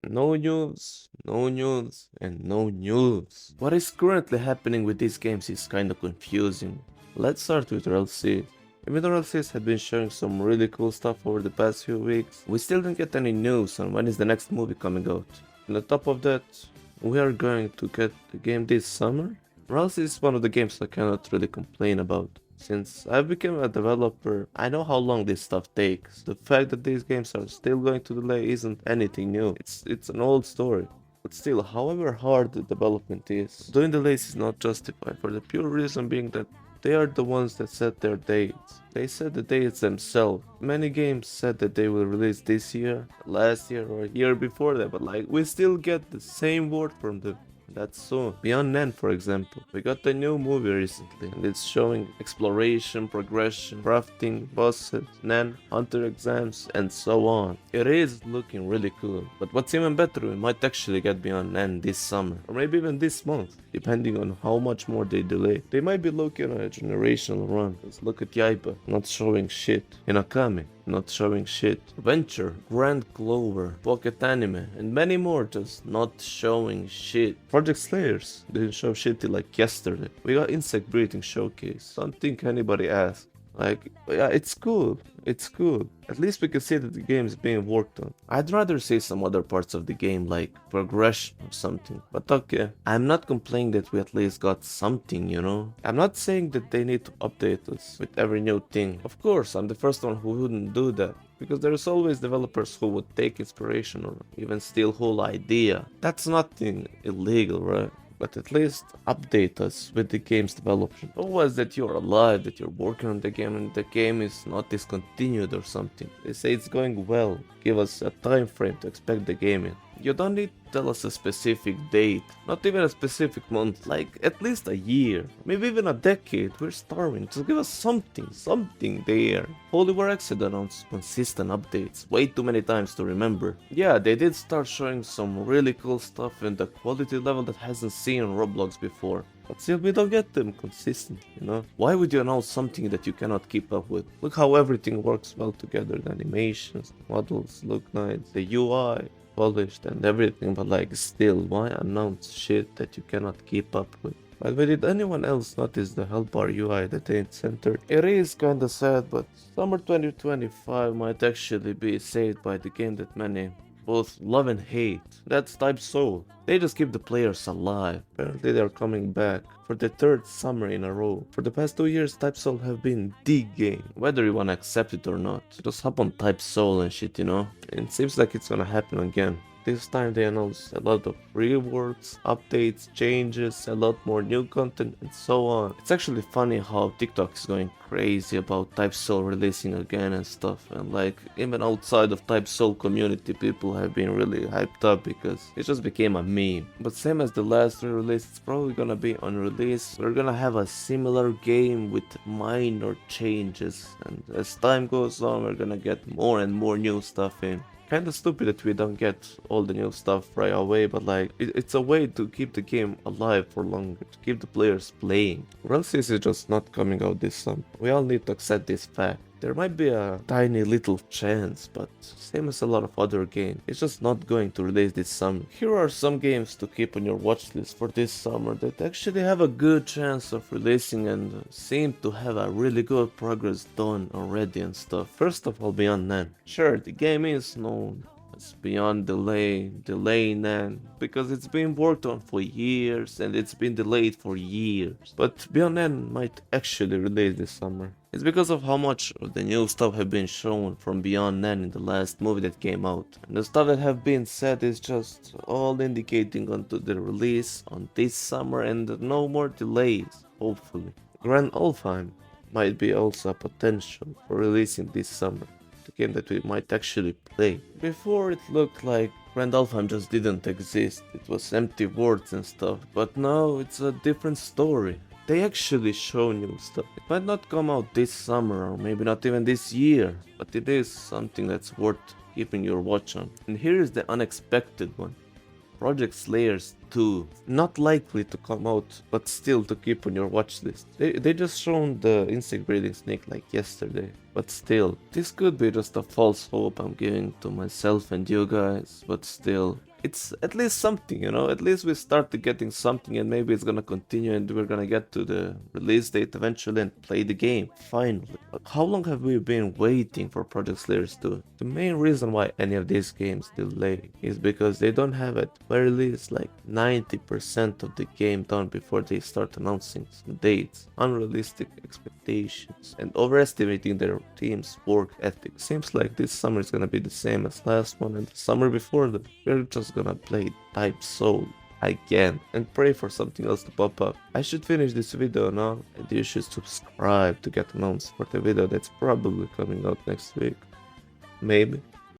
No news, no news, and no news. What is currently happening with these games is kinda confusing. Let's start with Rell. Even though Rell had been showing some really cool stuff over the past few weeks, we still didn't get any news on when is the next movie coming out. And on top of that, we are going to get the game this summer. Rell is one of the games I cannot really complain about. Since I've become a developer, I know how long this stuff takes. The fact that these games are still going to delay isn't anything new. It's an old story. But still, however hard the development is, doing delays is not justified for the pure reason being that they are the ones that set their dates. They set the dates themselves. Many games said that they will release this year, last year, or a year before that, but like, we still get the same word from them. That's so. Beyond Nen, for example, we got the new movie recently, and it's showing exploration, progression, crafting, bosses, Nen, hunter exams, and so on. It is looking really cool, but what's even better, we might actually get Beyond Nen this summer, or maybe even this month, depending on how much more they delay. They might be looking at a generational run, cause look at 𝐋𝐢𝐬𝐴, not showing shit. Inakami, not showing shit. Venture, Grand Clover, Pocket Anime, and many more just not showing shit. Project Slayers didn't show shit till like yesterday. We got Insect Breeding Showcase. Don't think anybody asked. Like, yeah, it's cool. It's cool. At least we can see that the game is being worked on. I'd rather see some other parts of the game like progression or something. But okay, I'm not complaining that we at least got something, you know? I'm not saying that they need to update us with every new thing. Of course, I'm the first one who wouldn't do that. Because there's always developers who would take inspiration or even steal whole idea. That's nothing illegal, right? But at least update us with the game's development. Otherwise that you're alive, that you're working on the game and the game is not discontinued or something. They say it's going well. Give us a time frame to expect the game in. You don't need to tell us a specific date, not even a specific month, like at least a year, maybe even a decade. We're starving, just give us something there. Holy War X had announced consistent updates, way too many times to remember. Yeah, they did start showing some really cool stuff in the quality level that hasn't seen on Roblox before. But still, we don't get them consistently, you know? Why would you announce something that you cannot keep up with? Look how everything works well together, the animations, the models look nice, the UI, polished and everything, but like still, why announce shit that you cannot keep up with? By the way, did anyone else notice the health bar UI that ain't centered? It is kinda sad, but summer 2025 might actually be saved by the game that many both love and hate. That's Type Soul. They just keep the players alive. Apparently they're coming back for the third summer in a row. For the past 2 years, Type Soul have been the game, whether you wanna accept it or not. Just hop on Type Soul and shit, you know? And it seems like it's gonna happen again. This time they announced a lot of rewards, updates, changes, a lot more new content, and so on. It's actually funny how TikTok is going crazy about Type Soul releasing again and stuff, and like even outside of Type Soul community, people have been really hyped up because it just became a meme. But same as the last re-release, it's probably gonna be on release. We're gonna have a similar game with minor changes, and as time goes on, we're gonna get more and more new stuff in. Kinda stupid that we don't get all the new stuff right away, but like, it's a way to keep the game alive for longer, to keep the players playing. Or else is just not coming out this summer. We all need to accept this fact. There might be a tiny little chance, but same as a lot of other games, it's just not going to release this summer. Here are some games to keep on your watch list for this summer that actually have a good chance of releasing and seem to have a really good progress done already and stuff. First of all, Beyond Nen. Sure, the game is known as Beyond Delay Nen, because it's been worked on for years and it's been delayed for years. But Beyond Nen might actually release this summer. It's because of how much of the new stuff have been shown from Beyond Nen in the last movie that came out. And the stuff that have been said is just all indicating onto the release on this summer and no more delays, hopefully. Grand 𝐷𝐷𝐷 might be also a potential for releasing this summer. The game that we might actually play. Before it looked like Grand 𝐷𝐷𝐷 just didn't exist, it was empty words and stuff, but now it's a different story. They actually show new stuff. It might not come out this summer or maybe not even this year, but it is something that's worth keeping your watch on. And here is the unexpected one. Project Slayers 2. Not likely to come out, but still to keep on your watch list. They just shown the insect breeding snake like yesterday. But still, this could be just a false hope I'm giving to myself and you guys, but still. it's at least something, you know. At least we started getting something, and maybe it's gonna continue, and we're gonna get to the release date eventually and play the game finally. Like, how long have we been waiting for Project Slayers 2? The main reason why any of these games delay is because they don't have at very least like 90% of the game done before they start announcing some dates, unrealistic expectations, and overestimating their team's work ethic. Seems like this summer is gonna be the same as last one and the summer before that. We're just gonna play Type Soul again and pray for something else to pop up. I should finish this video now, and you should subscribe to get announced for the video that's probably coming out next week. Maybe.